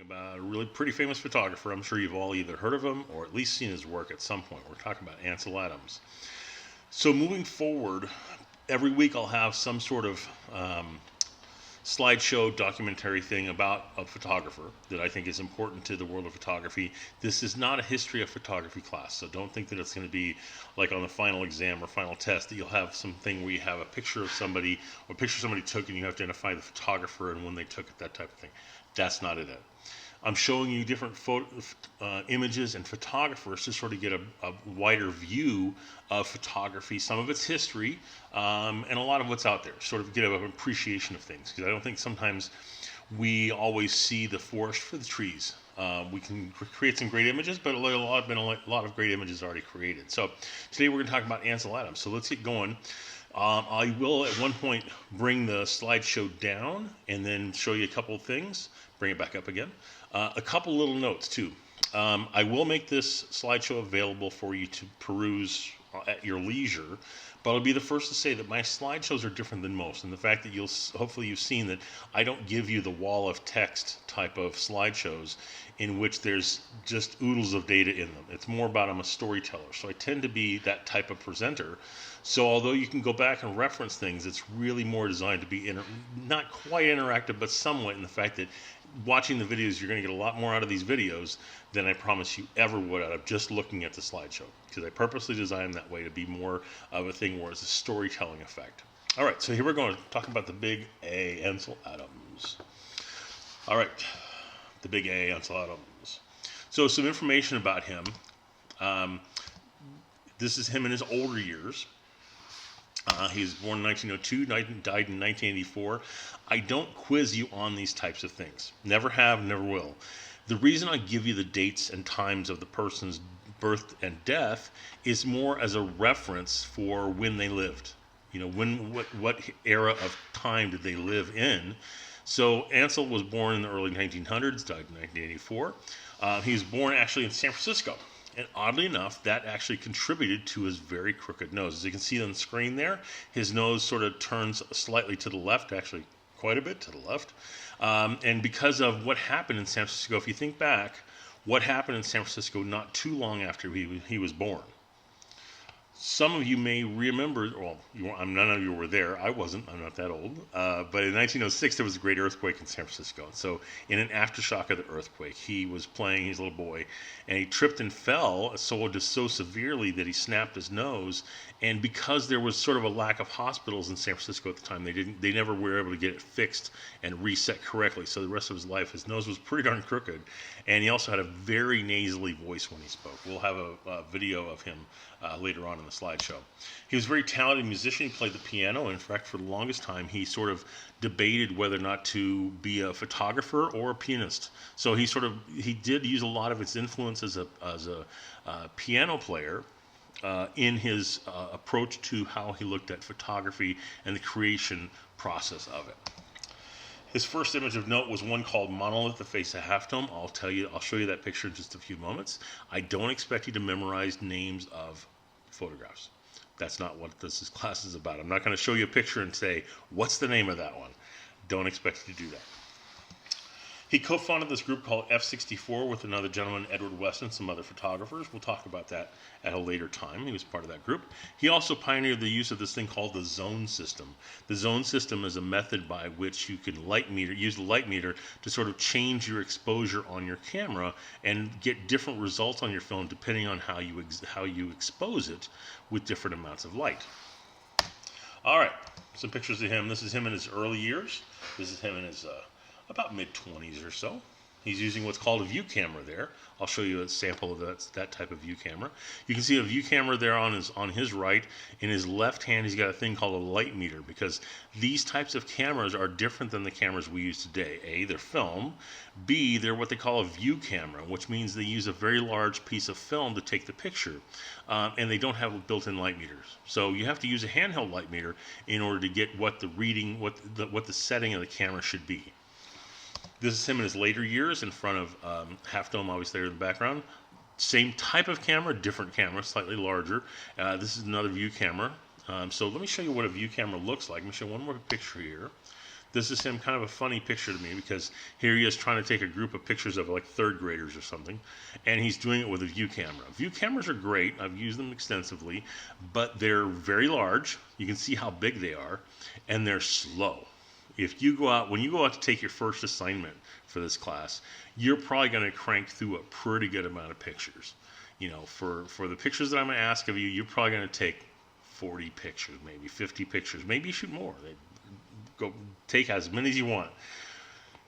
about a really pretty famous photographer. I'm sure you've all either heard of him or at least seen his work at some point. We're talking about Ansel Adams. So moving forward, every week I'll have some sort of slideshow documentary thing about a photographer that I think is important to the world of photography. This is not a history of photography class, so don't think that it's going to be like on the final exam or final test that you'll have something where you have a picture of somebody or a picture somebody took and you have to identify the photographer and when they took it, that type of thing. That's not it. I'm showing you different images and photographers to sort of get a wider view of photography, some of its history, and a lot of what's out there, sort of get an appreciation of things, because I don't think sometimes we always see the forest for the trees. We can create some great images, but a lot of great images already created. So today we're going to talk about Ansel Adams. So let's get going. I will at one point bring the slideshow down and then show you a couple of things. Bring it back up again. A couple little notes too. I will make this slideshow available for you to peruse at your leisure, but I'll be the first to say that my slideshows are different than most, and the fact that hopefully you've seen that I don't give you the wall of text type of slideshows in which there's just oodles of data in them. It's more about I'm a storyteller, so I tend to be that type of presenter. So although you can go back and reference things, it's really more designed to be not quite interactive, but somewhat in the fact that watching the videos, you're going to get a lot more out of these videos than I promise you ever would out of just looking at the slideshow, because I purposely designed that way to be more of a thing where it's a storytelling effect. All right, so here we're going to talk about the big A, Ansel Adams. All right, the big A, Ansel Adams. So some information about him. This is him in his older years. He was born in 1902, died in 1984. I don't quiz you on these types of things. Never have, never will. The reason I give you the dates and times of the person's birth and death is more as a reference for when they lived. You know, what era of time did they live in? So Ansel was born in the early 1900s, died in 1984. He was born actually in San Francisco. And oddly enough, that actually contributed to his very crooked nose. As you can see on the screen there, his nose sort of turns slightly to the left, actually quite a bit to the left. And because of what happened in San Francisco, if you think back, what happened in San Francisco not too long after he was born. Some of you may remember, well, none of you were there. I wasn't. I'm not that old. But in 1906, there was a great earthquake in San Francisco. So in an aftershock of the earthquake, he was playing, he's a little boy, and he tripped and fell so severely that he snapped his nose. And because there was sort of a lack of hospitals in San Francisco at the time, they never were able to get it fixed and reset correctly. So the rest of his life, his nose was pretty darn crooked. And he also had a very nasally voice when he spoke. We'll have a video of him later on in the slideshow. He was a very talented musician. He played the piano. In fact, for the longest time, he sort of debated whether or not to be a photographer or a pianist. So he did use a lot of its influence as a piano player in his approach to how he looked at photography and the creation process of it. His first image of note was one called Monolith, the Face of Half Dome. I'll show you that picture in just a few moments. I don't expect you to memorize names of photographs. That's not what this class is about. I'm not going to show you a picture and say, what's the name of that one? Don't expect you to do that. He co-founded this group called F64 with another gentleman, Edward West, and some other photographers. We'll talk about that at a later time. He was part of that group. He also pioneered the use of this thing called the zone system. The zone system is a method by which you can use the light meter to sort of change your exposure on your camera and get different results on your film depending on how you expose it with different amounts of light. All right, some pictures of him. This is him in his early years. This is him in his about mid-20s or so. He's using what's called a view camera there. I'll show you a sample of that type of view camera. You can see a view camera there on his right. In his left hand, he's got a thing called a light meter, because these types of cameras are different than the cameras we use today. A, they're film. B, they're what they call a view camera, which means they use a very large piece of film to take the picture, and they don't have built-in light meters. So you have to use a handheld light meter in order to get what the setting of the camera should be. This is him in his later years in front of Half Dome, obviously there in the background. Same type of camera, different camera, slightly larger. This is another view camera. So let me show you what a view camera looks like. Let me show one more picture here. This is him, kind of a funny picture to me, because here he is trying to take a group of pictures of like third graders or something, and he's doing it with a view camera. View cameras are great. I've used them extensively, but they're very large. You can see how big they are, and they're slow. When you go out to take your first assignment for this class, you're probably going to crank through a pretty good amount of pictures. For the pictures that I'm going to ask of you, you're probably going to take 40 pictures, maybe 50 pictures, maybe you shoot more. Go take as many as you want.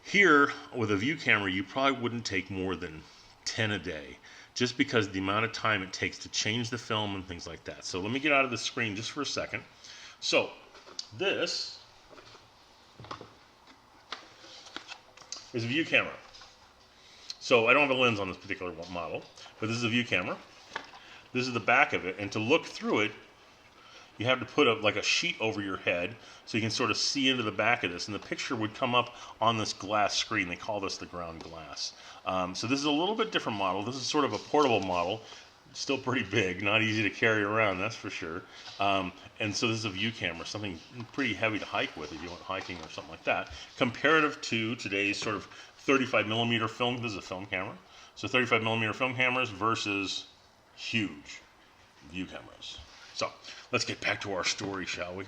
Here, with a view camera, you probably wouldn't take more than 10 a day, just because the amount of time it takes to change the film and things like that. So let me get out of the screen just for a second. So this is a view camera. So I don't have a lens on this particular model, but this is a view camera. This is the back of it, and to look through it, you have to put like a sheet over your head so you can sort of see into the back of this, and the picture would come up on this glass screen. They call this the ground glass. So this is a little bit different model. This is sort of a portable model, still pretty big, not easy to carry around, that's for sure. And so this is a view camera, something pretty heavy to hike with if you went hiking or something like that. Comparative to today's sort of 35 millimeter film, this is a film camera. So 35 millimeter film cameras versus huge view cameras. So let's get back to our story, shall we?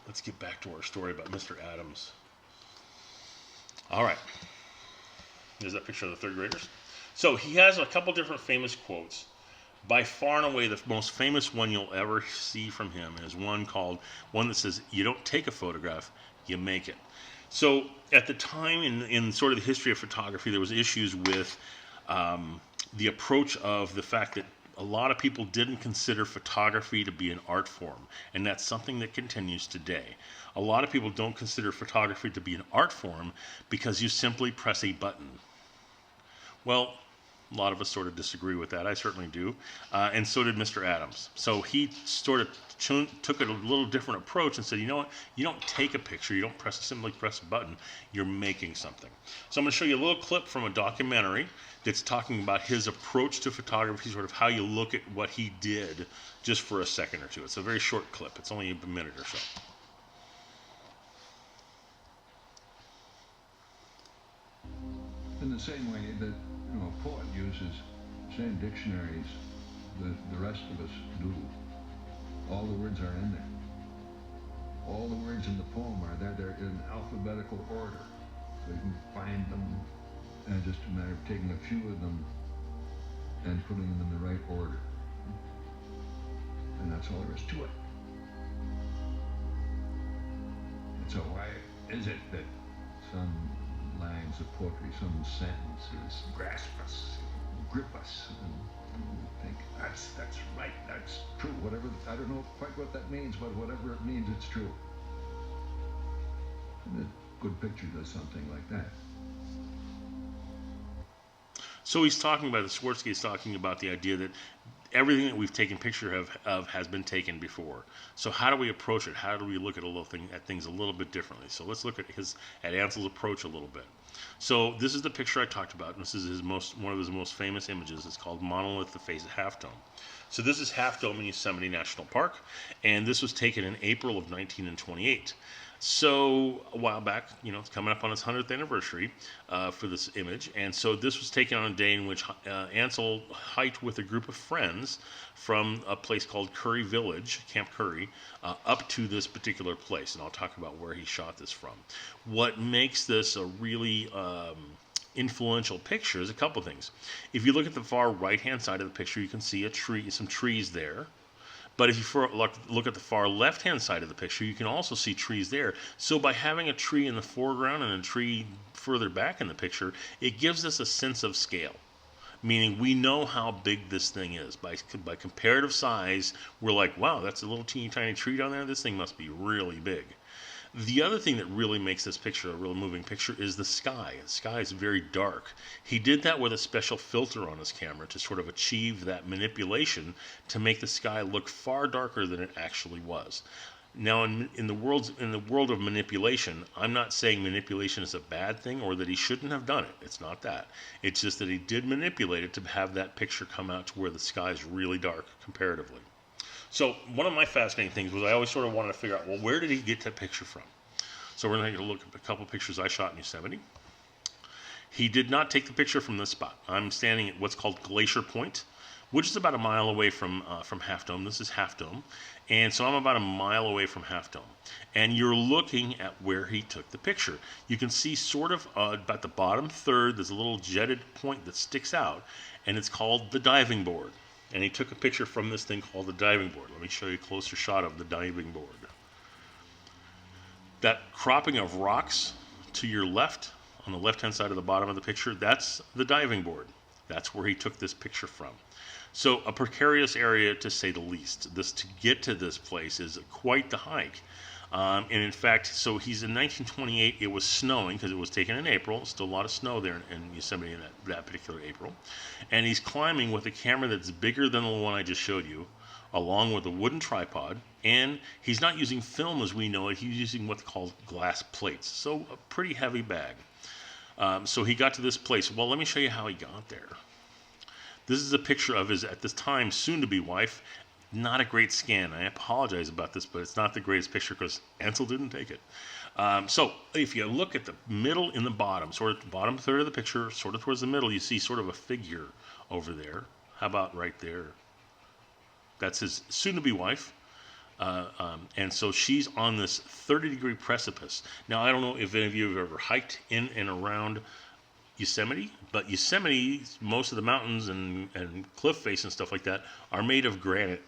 Let's get back to our story about Mr. Adams. All right. There's that picture of the third graders. So he has a couple different famous quotes. By far and away, the most famous one you'll ever see from him is one that says, "You don't take a photograph, you make it." So at the time in sort of the history of photography, there was issues with the approach of the fact that a lot of people didn't consider photography to be an art form, and that's something that continues today. A lot of people don't consider photography to be an art form because you simply press a button. Well, a lot of us sort of disagree with that. I certainly do, and so did Mr. Adams. So he sort of took a little different approach and said, you know what, you don't take a picture, you don't simply press a button, you're making something. So I'm going to show you a little clip from a documentary that's talking about his approach to photography, sort of how you look at what he did, just for a second or two. It's a very short clip. It's only a minute or so. In the same way that a poet uses the same dictionaries that the rest of us do. All the words are in there. All the words in the poem are there. They're in alphabetical order. So you can find them, and it's just a matter of taking a few of them and putting them in the right order. And that's all there is to it. And so why is it that some lines of poetry, some sentences grasp us, grip us, and we think that's right, that's true, whatever, I don't know quite what that means, but whatever it means, it's true. And a good picture does something like that. So he's talking about, Swartzky is talking about the idea that everything that we've taken picture of has been taken before. So how do we approach it? How do we look at things a little bit differently? So let's look at Ansel's approach a little bit. So this is the picture I talked about. And this is one of his most famous images. It's called Monolith, the Face of Half Dome. So this is Half Dome in Yosemite National Park, and this was taken in April of 1928. So a while back, it's coming up on its 100th anniversary for this image, and so this was taken on a day in which Ansel hiked with a group of friends from a place called Curry Village, Camp Curry, up to this particular place, and I'll talk about where he shot this from. What makes this a really influential picture is a couple things. If you look at the far right-hand side of the picture, you can see some trees there. But if you look at the far left-hand side of the picture, you can also see trees there. So by having a tree in the foreground and a tree further back in the picture, it gives us a sense of scale. Meaning we know how big this thing is. By comparative size, we're like, wow, that's a little teeny tiny tree down there. This thing must be really big. The other thing that really makes this picture a real moving picture is the sky. The sky is very dark. He did that with a special filter on his camera to sort of achieve that manipulation to make the sky look far darker than it actually was. Now, in the world of manipulation, I'm not saying manipulation is a bad thing or that he shouldn't have done it. It's not that. It's just that he did manipulate it to have that picture come out to where the sky is really dark comparatively. So one of my fascinating things was I always sort of wanted to figure out, well, where did he get that picture from? So we're going to take a look at a couple pictures I shot in Yosemite. He did not take the picture from this spot. I'm standing at what's called Glacier Point, which is about a mile away from Half Dome. This is Half Dome. And so I'm about a mile away from Half Dome. And you're looking at where he took the picture. You can see sort of about the bottom third, there's a little jetted point that sticks out, and it's called the diving board. And he took a picture from this thing called the diving board. Let me show you a closer shot of the diving board. That cropping of rocks to your left, on the left-hand side of the bottom of the picture, that's the diving board. That's where he took this picture from. So a precarious area, to say the least. To get to this place is quite the hike. And in fact, so he's in 1928. It was snowing because it was taken in April. Still a lot of snow there in Yosemite in that particular April. And he's climbing with a camera that's bigger than the one I just showed you, along with a wooden tripod. And he's not using film as we know it. He's using what's called glass plates. So a pretty heavy bag. So he got to this place. Well, let me show you how he got there. This is a picture of his, at this time, soon-to-be wife. Not a great scan. I apologize about this, but it's not the greatest picture because Ansel didn't take it. So if you look at the middle in the bottom, sort of the bottom third of the picture, sort of towards the middle, you see sort of a figure over there. How about right there? That's his soon-to-be wife. And so she's on this 30-degree precipice. Now, I don't know if any of you have ever hiked in and around Yosemite, but Yosemite, most of the mountains and cliff face and stuff like that are made of granite.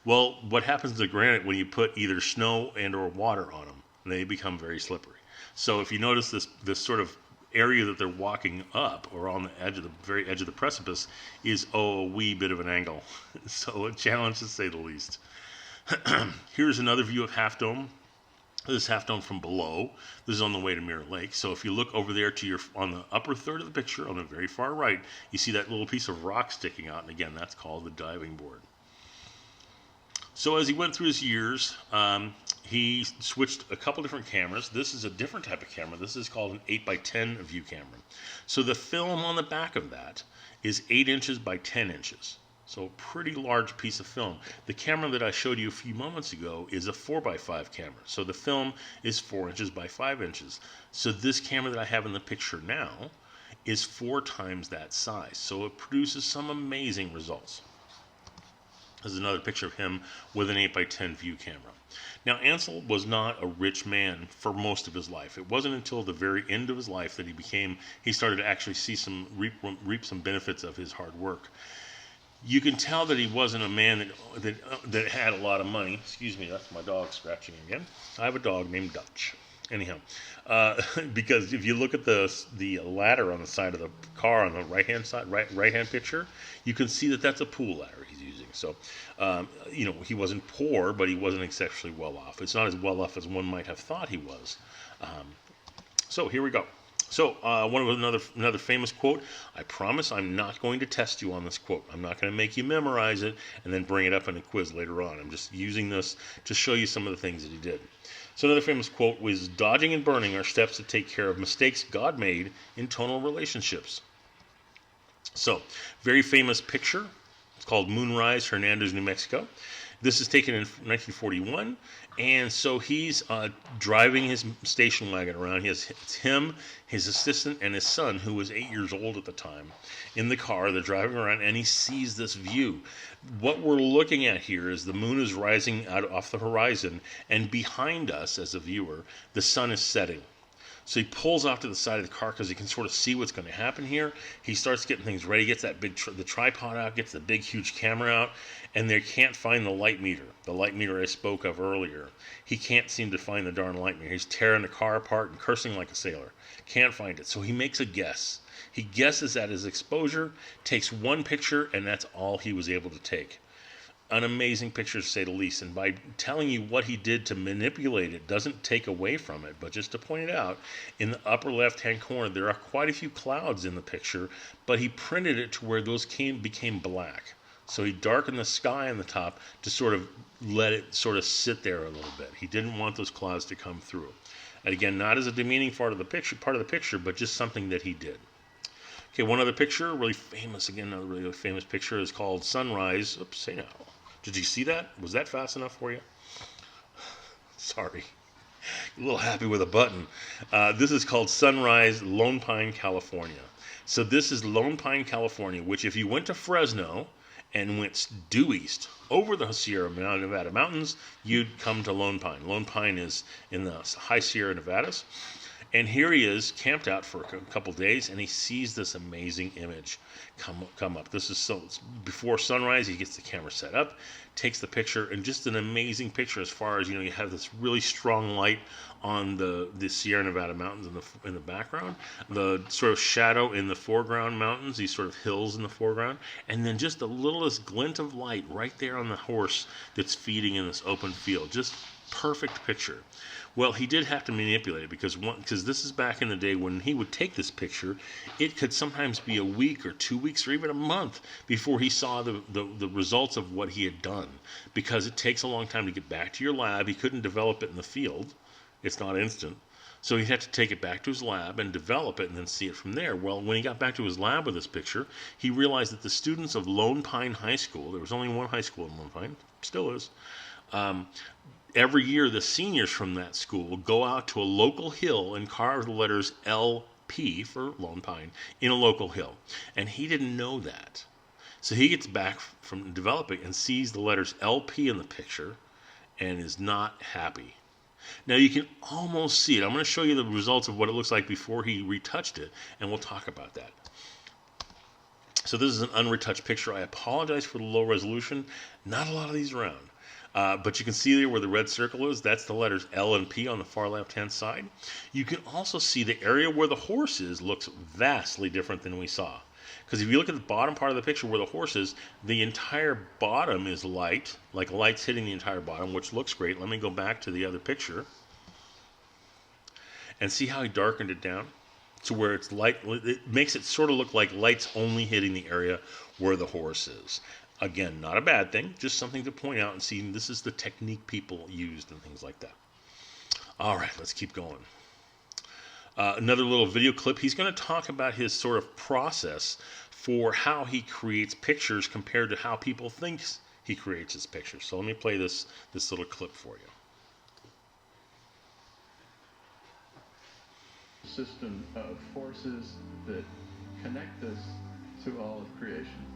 Well, what happens to granite when you put either snow and or water on them? They become very slippery. So if you notice this sort of area that they're walking up, or on the edge of the very edge of the precipice, is a wee bit of an angle. So a challenge to say the least. Here's another view of Half Dome. This is Half Dome from below. This is on the way to Mirror Lake. So if you look over there to on the upper third of the picture, on the very far right, you see that little piece of rock sticking out. And again, that's called the diving board. So as he went through his years, he switched a couple different cameras. This is a different type of camera. This is called an 8x10 view camera. So the film on the back of that is 8 inches by 10 inches. So a pretty large piece of film. The camera that I showed you a few moments ago is a 4x5 camera. So the film is 4 inches by 5 inches. So this camera that I have in the picture now is 4 times that size. So it produces some amazing results. This is another picture of him with an 8x10 view camera. Now, Ansel was not a rich man for most of his life. It wasn't until the very end of his life that he started to actually see reap some benefits of his hard work. You can tell that he wasn't a man that had a lot of money. Excuse me, that's my dog scratching again. I have a dog named Dutch. Anyhow, because if you look at the ladder on the side of the car on the right-hand side, right-hand picture, you can see that that's a pool ladder he's using. So, he wasn't poor, but he wasn't exceptionally well off. It's not as well off as one might have thought he was. So here we go. So another famous quote. I promise I'm not going to test you on this quote. I'm not going to make you memorize it and then bring it up in a quiz later on. I'm just using this to show you some of the things that he did. So another famous quote was, dodging and burning are steps to take care of mistakes God made in tonal relationships. So, very famous picture. It's called Moonrise, Hernandez, New Mexico. This is taken in 1941, and so he's driving his station wagon around. It's him, his assistant, and his son, who was 8 years old at the time, in the car. They're driving around, and he sees this view. What we're looking at here is the moon is rising out off the horizon, and behind us, as a viewer, the sun is setting. So he pulls off to the side of the car because he can sort of see what's going to happen here. He starts getting things ready, gets that the tripod out, gets the big, huge camera out, and they can't find the light meter I spoke of earlier. He can't seem to find the darn light meter. He's tearing the car apart and cursing like a sailor. Can't find it. So he makes a guess. He guesses at his exposure, takes one picture, and that's all he was able to take. An amazing picture, to say the least. And by telling you what he did to manipulate it doesn't take away from it, but just to point it out, in the upper left-hand corner, there are quite a few clouds in the picture, but he printed it to where those became black. So he darkened the sky on the top to sort of let it sort of sit there a little bit. He didn't want those clouds to come through. And again, not as a demeaning part of the picture, but just something that he did. Okay, one other picture, really famous, again, another really famous picture is called Sunrise. Oops, say no. Did you see that? Was that fast enough for you? Sorry. A little happy with a button. This is called Sunrise, Lone Pine, California. So this is Lone Pine, California, which if you went to Fresno and went due east over the Sierra Nevada mountains, you'd come to Lone Pine. Lone Pine is in the high Sierra Nevadas. And here he is, camped out for a couple days, and he sees this amazing image come up. This is so before sunrise. He gets the camera set up, takes the picture, and just an amazing picture. As far as you have this really strong light on the Sierra Nevada mountains in the background, the sort of shadow in the foreground mountains, these sort of hills in the foreground, and then just the littlest glint of light right there on the horse that's feeding in this open field. Just perfect picture. Well, he did have to manipulate it because this is back in the day when he would take this picture. It could sometimes be a week or 2 weeks or even a month before he saw the results of what he had done, because it takes a long time to get back to your lab. He couldn't develop it in the field. It's not instant. So he had to take it back to his lab and develop it and then see it from there. Well, when he got back to his lab with this picture, he realized that the students of Lone Pine High School, there was only one high school in Lone Pine, still is, every year the seniors from that school go out to a local hill and carve the letters LP for Lone Pine in a local hill. And he didn't know that. So he gets back from developing and sees the letters LP in the picture and is not happy. Now you can almost see it. I'm going to show you the results of what it looks like before he retouched it, and we'll talk about that. So this is an unretouched picture. I apologize for the low resolution. Not a lot of these around. But you can see there where the red circle is. That's the letters L and P on the far left-hand side. You can also see the area where the horse is looks vastly different than we saw. Because if you look at the bottom part of the picture where the horse is, the entire bottom is light, like light's hitting the entire bottom, which looks great. Let me go back to the other picture and see how he darkened it down to where it's light. It makes it sort of look like light's only hitting the area where the horse is. Again, not a bad thing, just something to point out and see this is the technique people used and things like that. All right, let's keep going. Another little video clip. He's going to talk about his sort of process for how he creates pictures compared to how people think he creates his pictures. So let me play this little clip for you. System of forces that connect us to all of creation.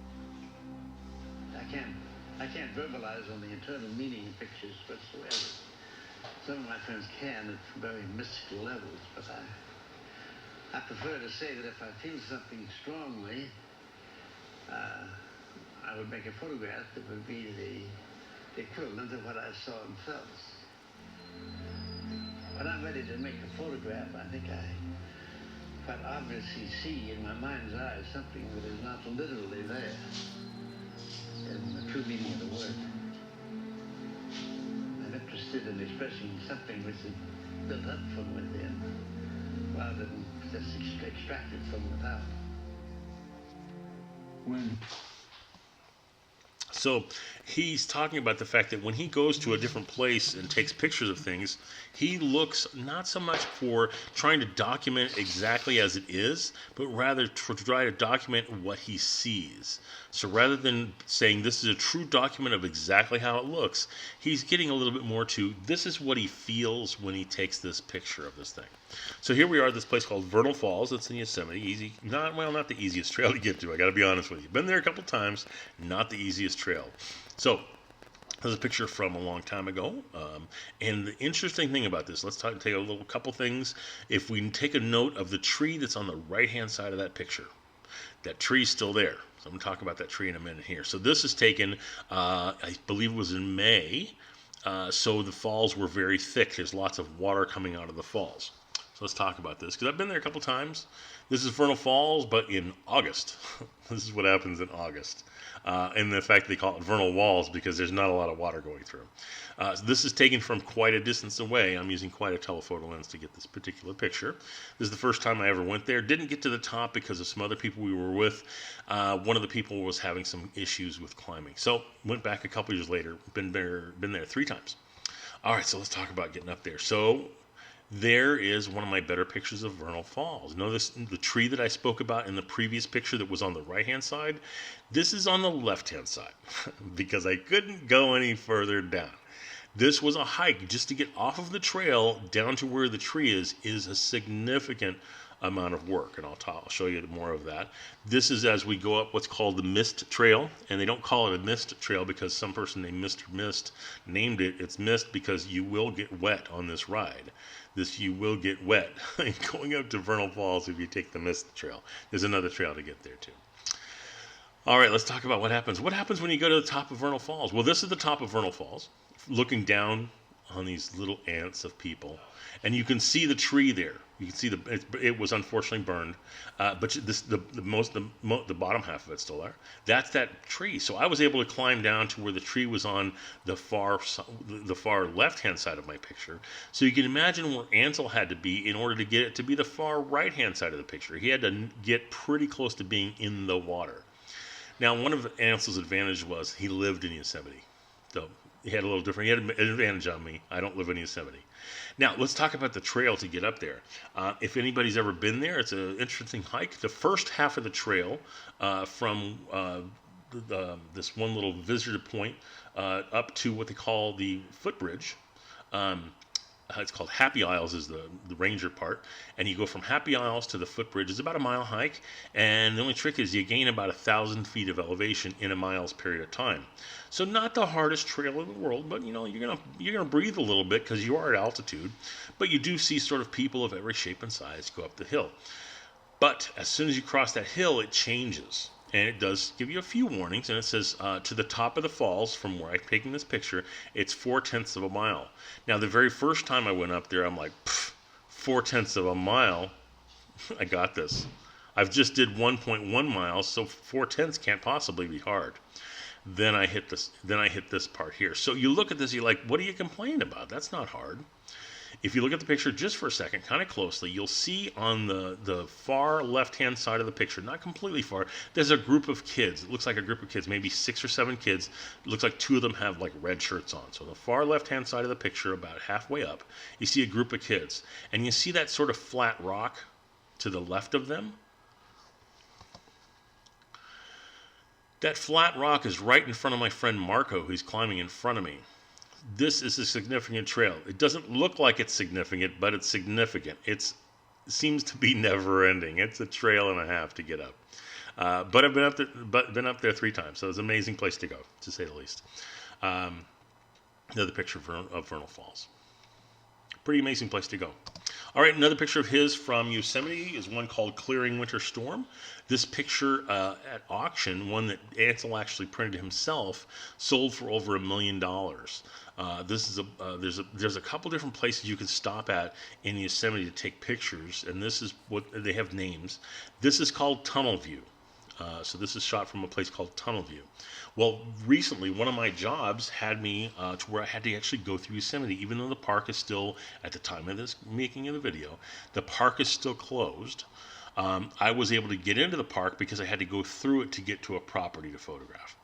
I can't verbalize on the internal meaning of pictures whatsoever. Some of my friends can at very mystical levels, but I prefer to say that if I feel something strongly, I would make a photograph that would be the equivalent of what I saw and felt. When I'm ready to make a photograph, I think I quite obviously see in my mind's eye something that is not literally there in the true meaning of the word. I'm interested in expressing something which is built up from within, rather than just extracted from without. So he's talking about the fact that when he goes to a different place and takes pictures of things, he looks not so much for trying to document exactly as it is, but rather to try to document what he sees. So rather than saying this is a true document of exactly how it looks, he's getting a little bit more to this is what he feels when he takes this picture of this thing. So here we are at this place called Vernal Falls. It's in Yosemite. Not the easiest trail to get to. I got to be honest with you. Been there a couple times. Not the easiest trail. So there's a picture from a long time ago. And the interesting thing about this, let's take a couple things. If we take a note of the tree that's on the right-hand side of that picture, that tree's still there. So I'm going to talk about that tree in a minute here. So this is taken, I believe it was in May. So the falls were very thick. There's lots of water coming out of the falls. So let's talk about this, because I've been there a couple times. This is Vernal Falls, but in August. This is what happens in August. And the fact they call it Vernal Walls, because there's not a lot of water going through. So this is taken from quite a distance away. I'm using quite a telephoto lens to get this particular picture. This is the first time I ever went there. Didn't get to the top because of some other people we were with. One of the people was having some issues with climbing. So went back a couple years later. Been there 3 times. All right, so let's talk about getting up there. So there is one of my better pictures of Vernal Falls. Notice the tree that I spoke about in the previous picture that was on the right-hand side. This is on the left-hand side because I couldn't go any further down. This was a hike just to get off of the trail down to where the tree is a significant amount of work, and I'll show you more of that. This is as we go up what's called the Mist Trail, and they don't call it a mist trail because some person named Mr. Mist named it. It's mist because you will get wet on this ride. You will get wet going up to Vernal Falls if you take the Mist Trail. There's another trail to get there too. All right, let's talk about what happens. What happens when you go to the top of Vernal Falls? Well, this is the top of Vernal Falls, looking down on these little ants of people, and you can see the tree there. You can see it was unfortunately burned, but the bottom half of it's still there. That's that tree. So I was able to climb down to where the tree was on the far left-hand side of my picture. So you can imagine where Ansel had to be in order to get it to be the far right-hand side of the picture. He had to get pretty close to being in the water. Now, one of Ansel's advantages was he lived in Yosemite. So he had a little different. He had an advantage on me. I don't live in Yosemite. Now, let's talk about the trail to get up there. If anybody's ever been there, it's an interesting hike. The first half of the trail from this one little visitor point up to what they call the footbridge. It's called Happy Isles is the ranger part, and you go from Happy Isles to the footbridge. It's about a mile hike, and the only trick is you gain about 1,000 feet of elevation in a mile's period of time. So not the hardest trail in the world, but you're gonna breathe a little bit because you are at altitude, but you do see sort of people of every shape and size go up the hill. But as soon as you cross that hill, it changes. And it does give you a few warnings, and it says to the top of the falls, from where I'm taking this picture, it's 4/10 of a mile. Now, the very first time I went up there, I'm like, 4/10 of a mile? I got this. I've just did 1.1 miles, so 4/10 can't possibly be hard. Then I hit this part here. So you look at this, you're like, what are you complaining about? That's not hard. If you look at the picture just for a second, kind of closely, you'll see on the far left-hand side of the picture, not completely far, there's a group of kids. It looks like a group of kids, maybe 6 or 7 kids. It looks like 2 of them have like red shirts on. So the far left-hand side of the picture, about halfway up, you see a group of kids. And you see that sort of flat rock to the left of them? That flat rock is right in front of my friend Marco, who's climbing in front of me. This is a significant trail. It doesn't look like it's significant, but it's significant. It seems to be never ending. It's a trail and a half to get up. But I've been up there 3 times, so it's an amazing place to go, to say the least. Another picture of Vernal Falls. Pretty amazing place to go. All right, another picture of his from Yosemite is one called Clearing Winter Storm. This picture at auction, one that Ansel actually printed himself, sold for over $1 million. There's a couple different places you can stop at in Yosemite to take pictures, and this is what they have names. This is called Tunnel View. So this is shot from a place called Tunnel View. Well, recently, one of my jobs had me to where I had to actually go through Yosemite, even though the park is still, at the time of this making of the video, the park is still closed. I was able to get into the park because I had to go through it to get to a property to photograph.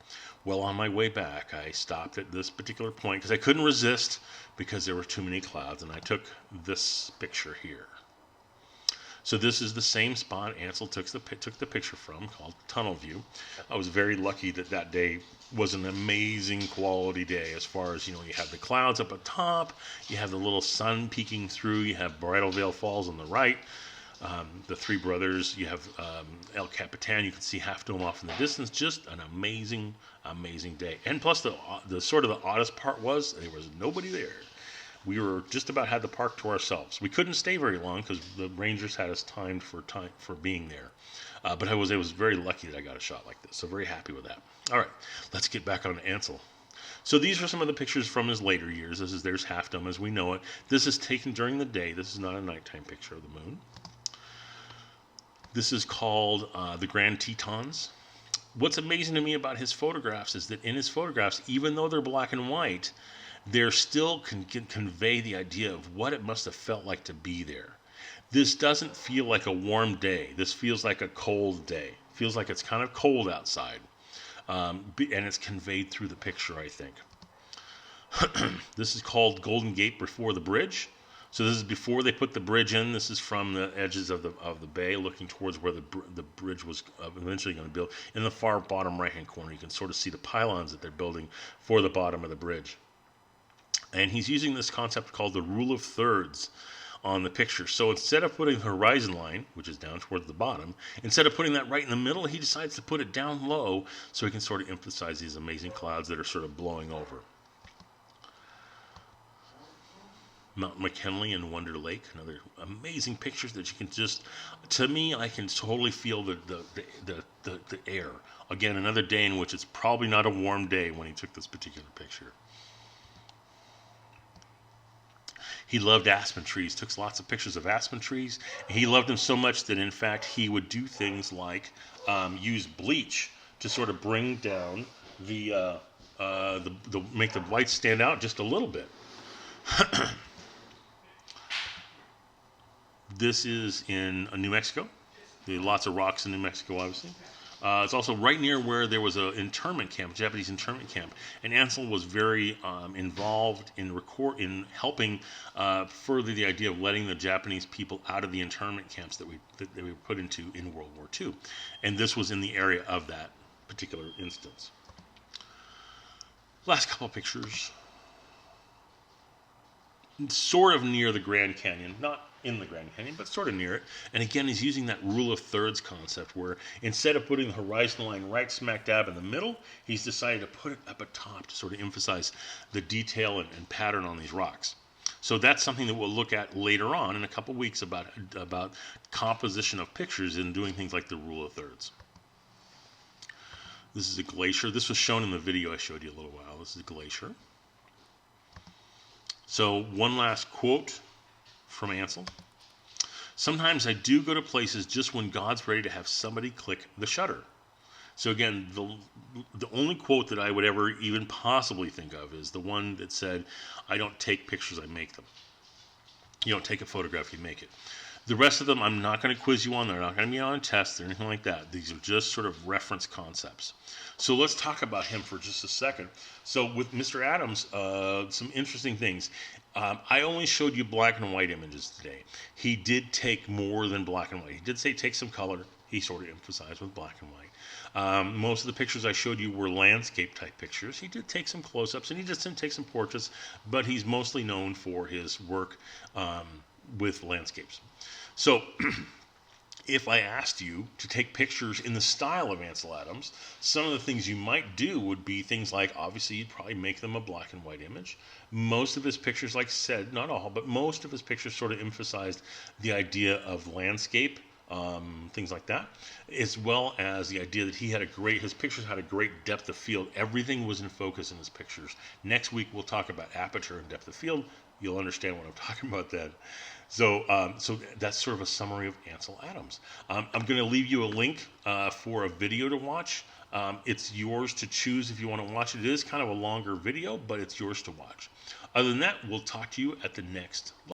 Well, on my way back, I stopped at this particular point because I couldn't resist because there were too many clouds, and I took this picture here. So this is the same spot Ansel took the picture from, called Tunnel View. I was very lucky that day was an amazing quality day as far as, you have the clouds up at top, you have the little sun peeking through, you have Bridal Veil Falls on the right, the Three Brothers, you have El Capitan, you can see Half Dome off in the distance. Just an amazing, amazing day. And plus the sort of the oddest part was there was nobody there. We were just about had the park to ourselves. We couldn't stay very long because the rangers had us timed for being there. But I was very lucky that I got a shot like this. So very happy with that. All right, let's get back on Ansel. So these are some of the pictures from his later years. There's Half Dome as we know it. This is taken during the day. This is not a nighttime picture of the moon. This is called the Grand Tetons. What's amazing to me about his photographs is that in his photographs, even though they're black and white, they still can convey the idea of what it must have felt like to be there. This doesn't feel like a warm day. This feels like a cold day. It feels like it's kind of cold outside. And it's conveyed through the picture, I think. This is called Golden Gate Before the Bridge. So this is before they put the bridge in. This is from the edges of the bay, looking towards where the bridge was eventually going to build. In the far bottom right-hand corner, you can sort of see the pylons that they're building for the bottom of the bridge. And he's using this concept called the rule of thirds on the picture. So instead of putting the horizon line, which is down towards the bottom, instead of putting that right in the middle, he decides to put it down low so he can sort of emphasize these amazing clouds that are sort of blowing over. Mount McKinley and Wonder Lake, another amazing pictures that you can just, to me, I can totally feel the air. Again, another day in which it's probably not a warm day when he took this particular picture. He loved aspen trees, took lots of pictures of aspen trees. He loved them so much that, in fact, he would do things like use bleach to sort of bring down the make the lights stand out just a little bit. This is in New Mexico. There are lots of rocks in New Mexico, obviously. It's also right near where there was an internment camp, a Japanese internment camp, and Ansel was very involved in helping further the idea of letting the Japanese people out of the internment camps that they were put into in World War II, and this was in the area of that particular instance. Last couple of pictures, sort of near the Grand Canyon, not in the Grand Canyon, but sort of near it. And again, he's using that rule of thirds concept where instead of putting the horizon line right smack dab in the middle, he's decided to put it up at top to sort of emphasize the detail and pattern on these rocks. So that's something that we'll look at later on in a couple weeks about composition of pictures and doing things like the rule of thirds. This is a glacier. This was shown in the video I showed you a little while. This is a glacier. So one last quote from Ansel. Sometimes I do go to places just when God's ready to have somebody click the shutter. So again, the only quote that I would ever even possibly think of is the one that said, I don't take pictures, I make them. You don't take a photograph, you make it. The rest of them I'm not going to quiz you on. They're not going to be on a test or anything like that. These are just sort of reference concepts. So let's talk about him for just a second. So with Mr. Adams, some interesting things. I only showed you black and white images today. He did take more than black and white. He did say take some color. He sort of emphasized with black and white. Most of the pictures I showed you were landscape type pictures. He did take some close-ups and he did take some portraits, but he's mostly known for his work with landscapes. So if I asked you to take pictures in the style of Ansel Adams, some of the things you might do would be things like, obviously, you'd probably make them a black and white image. Most of his pictures, like I said, not all, but most of his pictures sort of emphasized the idea of landscape, things like that, as well as the idea that his pictures had a great depth of field. Everything was in focus in his pictures. Next week, we'll talk about aperture and depth of field. You'll understand what I'm talking about then. So that's sort of a summary of Ansel Adams. I'm going to leave you a link for a video to watch. It's yours to choose if you want to watch it. It is kind of a longer video, but it's yours to watch. Other than that, we'll talk to you at the next lesson.